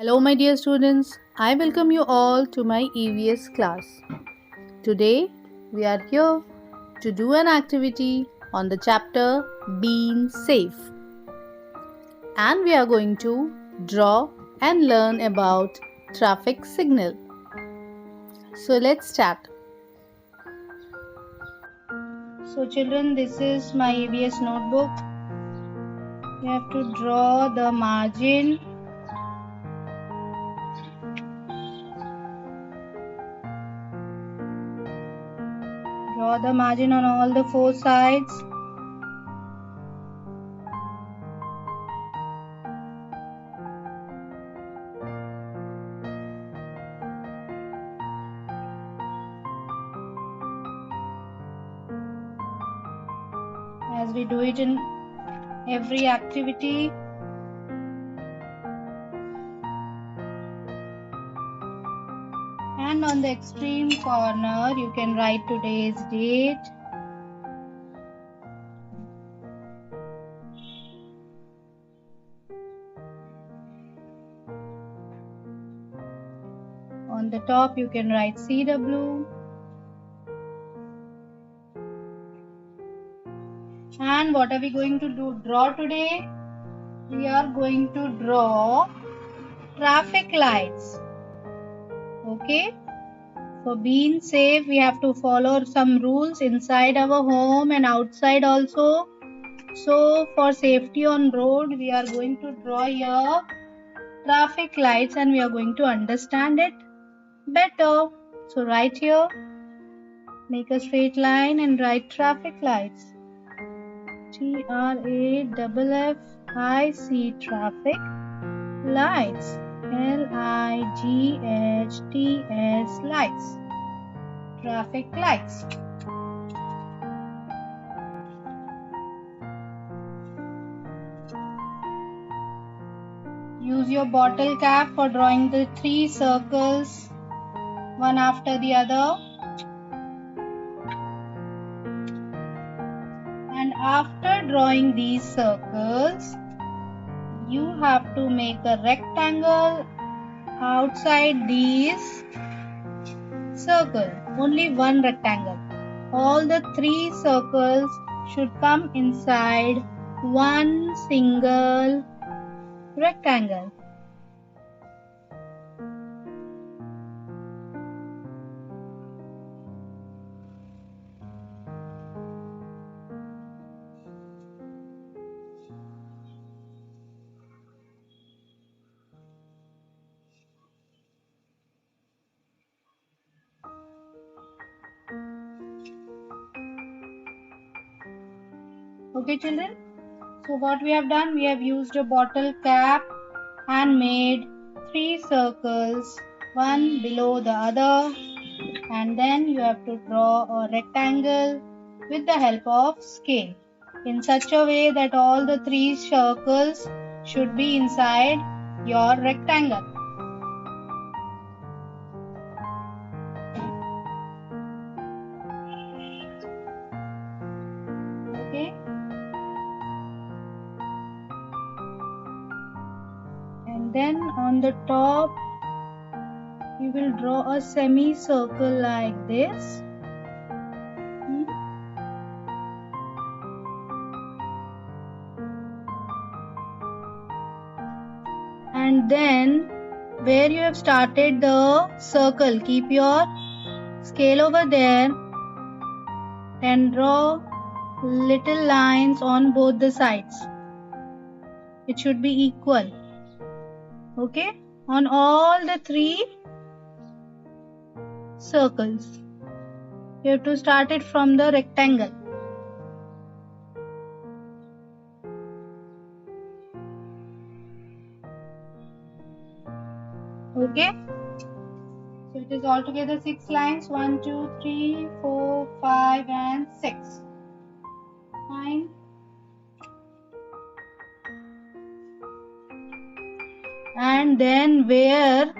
Hello, my dear students. I welcome you all to my EVS class. Today, we are here to do an activity on the chapter Being Safe. And we are going to draw and learn about traffic signal. So, let's start. So children, this is my EVS notebook. You have to draw the margin. Draw the margin on all the four sides. As we do it in every activity. And on the extreme corner, you can write today's date. On the top, you can write CW. And what are we going to draw today? We are going to draw traffic lights. Okay? For being safe, we have to follow some rules inside our home and outside also. So for safety on road, we are going to draw here traffic lights and we are going to understand it better. So right here, make a straight line and write traffic lights. TRAFFIC, traffic lights. LIGHTS, lights. Traffic lights. Use your bottle cap for drawing the three circles, one after the other. And after drawing these circles, you have to make a rectangle outside these circles. Only one rectangle. All the three circles should come inside one single rectangle. Okay children, so what we have done, we have used a bottle cap and made three circles, one below the other, and then you have to draw a rectangle with the help of scale in such a way that all the three circles should be inside your rectangle. Okay, and then on the top you will draw a semicircle like this. And then where you have started the circle, keep your scale over there and draw little lines on both the sides. It should be equal. Okay, on all the three circles. You have to start it from the rectangle. Okay, so it is altogether 6 lines. 1, 2, 3, 4, 5 and 6. Fine. And then where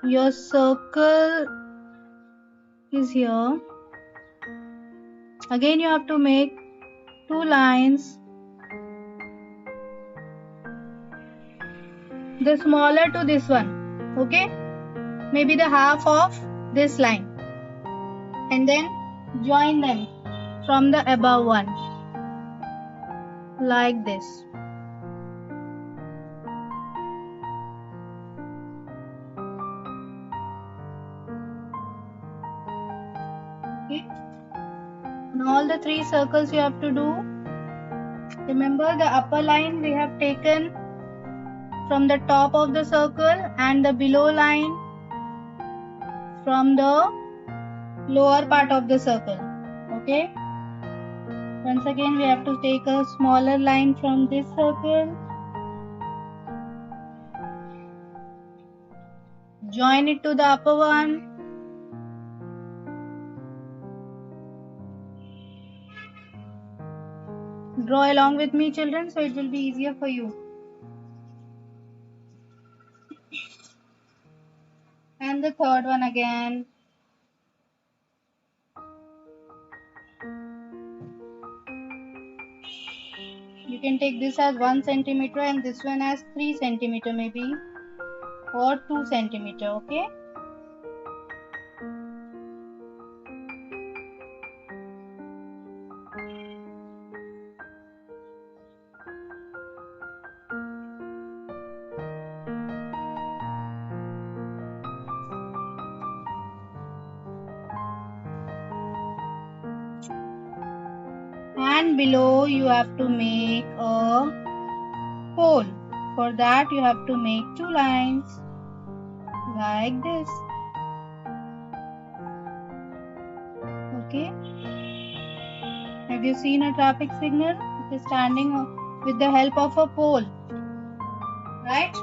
your circle is here, again you have to make 2 lines the smaller to this one, okay, maybe the half of this line, and then join them from the above one like this. Okay, and all the three circles you have to do. Remember, the upper line we have taken from the top of the circle and the below line from the lower part of the circle. Okay, once again we have to take a smaller line from this circle, join it to the upper one, draw along with me, children, so it will be easier for you. And the third one again. You can take this as 1 centimeter and this one as 3 centimeter maybe, or 2 centimeter, okay? And below you have to make a pole. For that you have to make 2 lines like this. Okay. Have you seen a traffic signal? It is standing with the help of a pole. Right?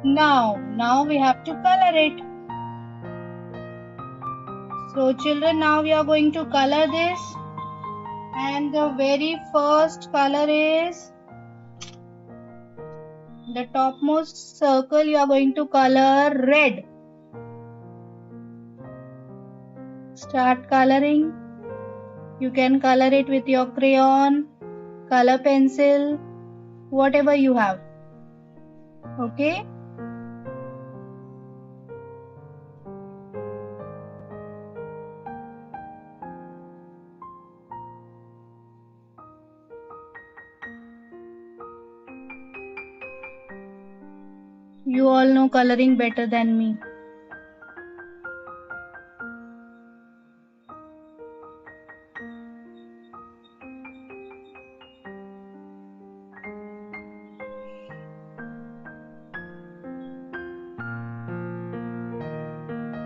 Now we have to color it. So children, now we are going to color this, and the very first color is the topmost circle. You are going to color red. Start coloring. You can color it with your crayon, color pencil, whatever you have. Okay? You all know coloring better than me.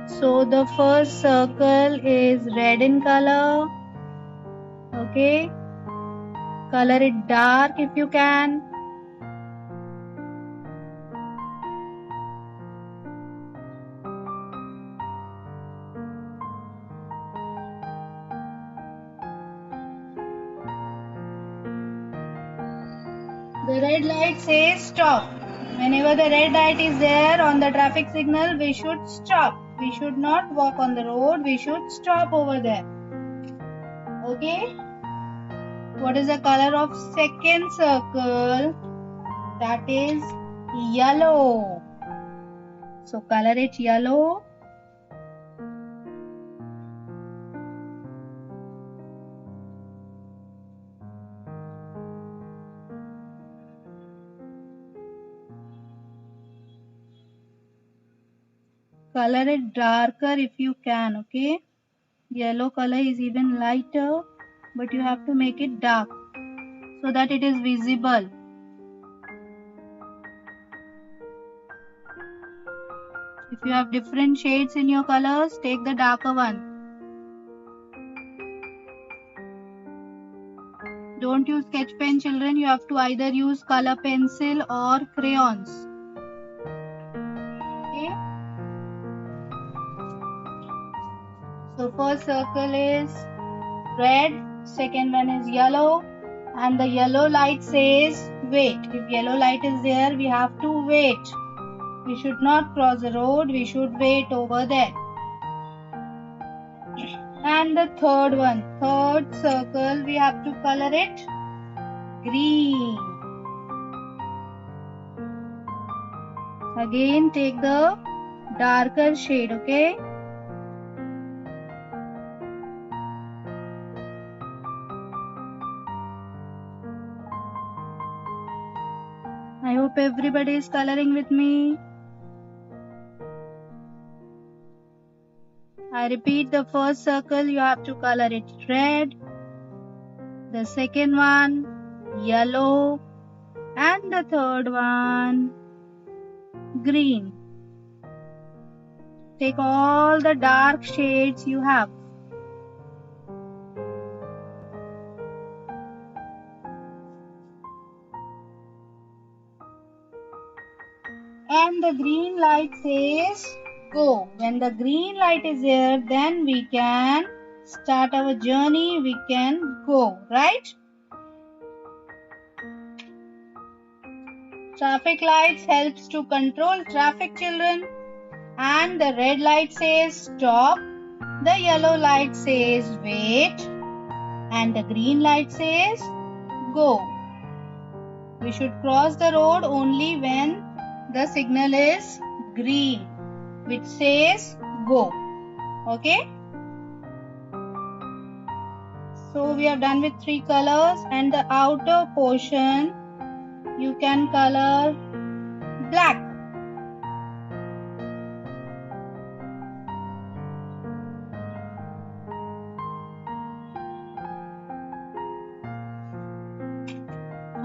So the first circle is red in color. Okay? Color it dark if you can. The red light says stop. Whenever the red light is there on the traffic signal, we should stop. We should not walk on the road. We should stop over there. Okay? What is the color of second circle? That is yellow. So color it yellow. Color it darker if you can, okay? Yellow color is even lighter, but you have to make it dark so that it is visible. If you have different shades in your colors, take the darker one. Don't use sketch pen, children. You have to either use color pencil or crayons. Okay? So first circle is red, second one is yellow, and the yellow light says wait. If yellow light is there, we have to wait. We should not cross the road, we should wait over there. And the third one, third circle, we have to color it green. Again take the darker shade, okay? I hope everybody is coloring with me. I repeat, the first circle you have to color it red, the second one yellow, and the third one green. Take all the dark shades you have. And the green light says go. When the green light is here, then we can start our journey, we can go, right? Traffic lights helps to control traffic, children. And the red light says stop, the yellow light says wait, and the green light says go. We should cross the road only when the signal is green, which says go. Okay? So we are done with 3 colors, and the outer portion you can color black.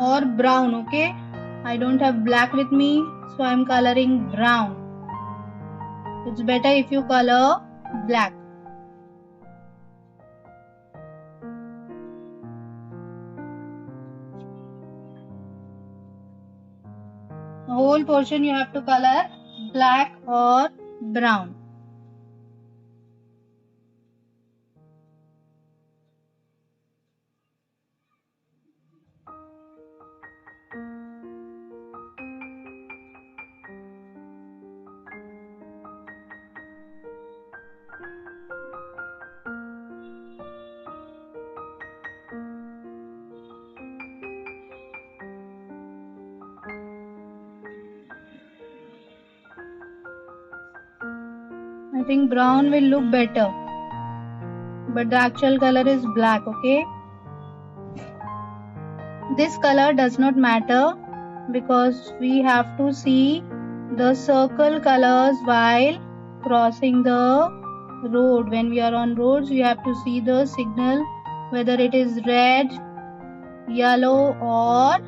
Or brown, okay? I don't have black with me, so I am coloring brown. It's better if you color black. The whole portion you have to color black or brown. I think brown will look better, but the actual color is black, okay? This color does not matter because we have to see the circle colors while crossing the road. When we are on roads, we have to see the signal, whether it is red, yellow or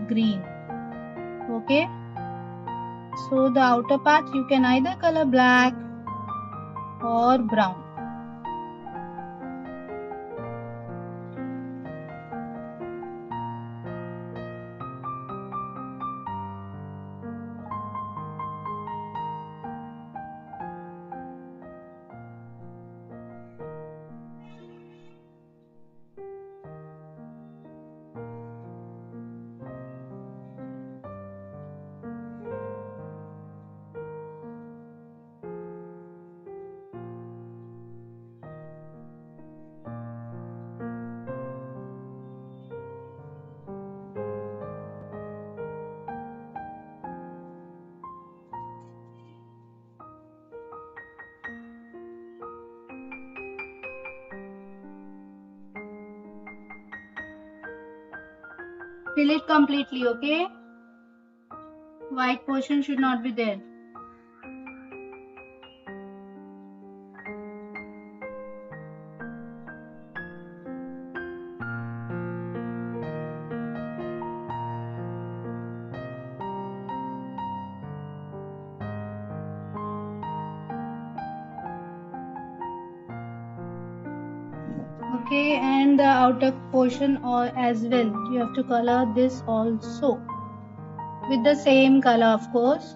green. Okay? So the outer part you can either color black or brown. Fill it completely, okay? White portion should not be there. Okay, and the outer portion or as well, you have to color this also with the same color, of course.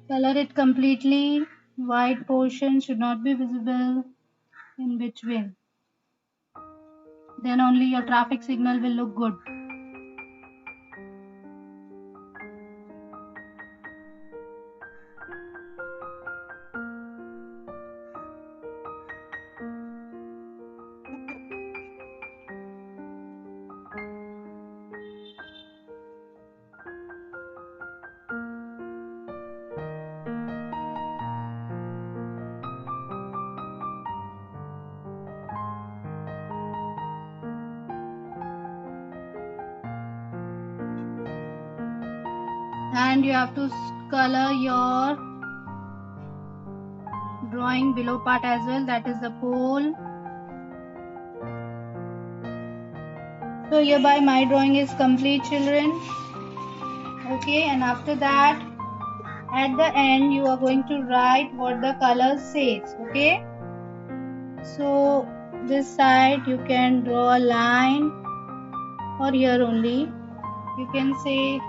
Color it completely. White portion should not be visible in between. Then only your traffic signal will look good. And you have to color your drawing below part as well, that is the pole. So hereby my drawing is complete, children. Okay, and after that at the end you are going to write what the color says. Okay, so this side you can draw a line, or here only you can say,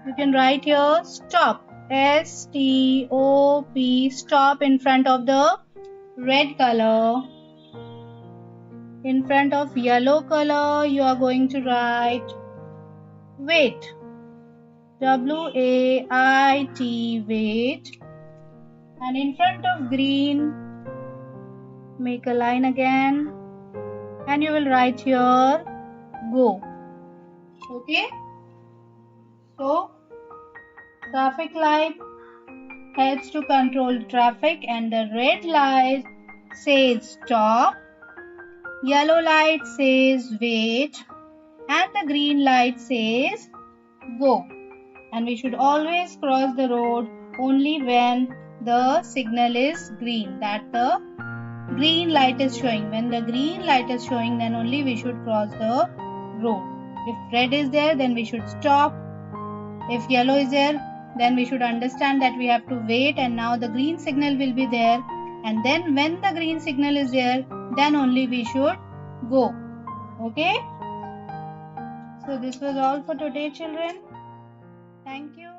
you can write here stop, S-T-O-P, stop in front of the red color. In front of yellow color you are going to write wait, W-A-I-T, wait. And in front of green make a line again and you will write here go. Okay, so traffic light helps to control traffic, and the red light says stop, yellow light says wait, and the green light says go. And we should always cross the road only when the signal is green, that the green light is showing. When the green light is showing, then only we should cross the road. If red is there, then we should stop. If yellow is there, then we should understand that we have to wait, and now the green signal will be there, and then when the green signal is there, then only we should go. Okay, so this was all for today, children. Thank you.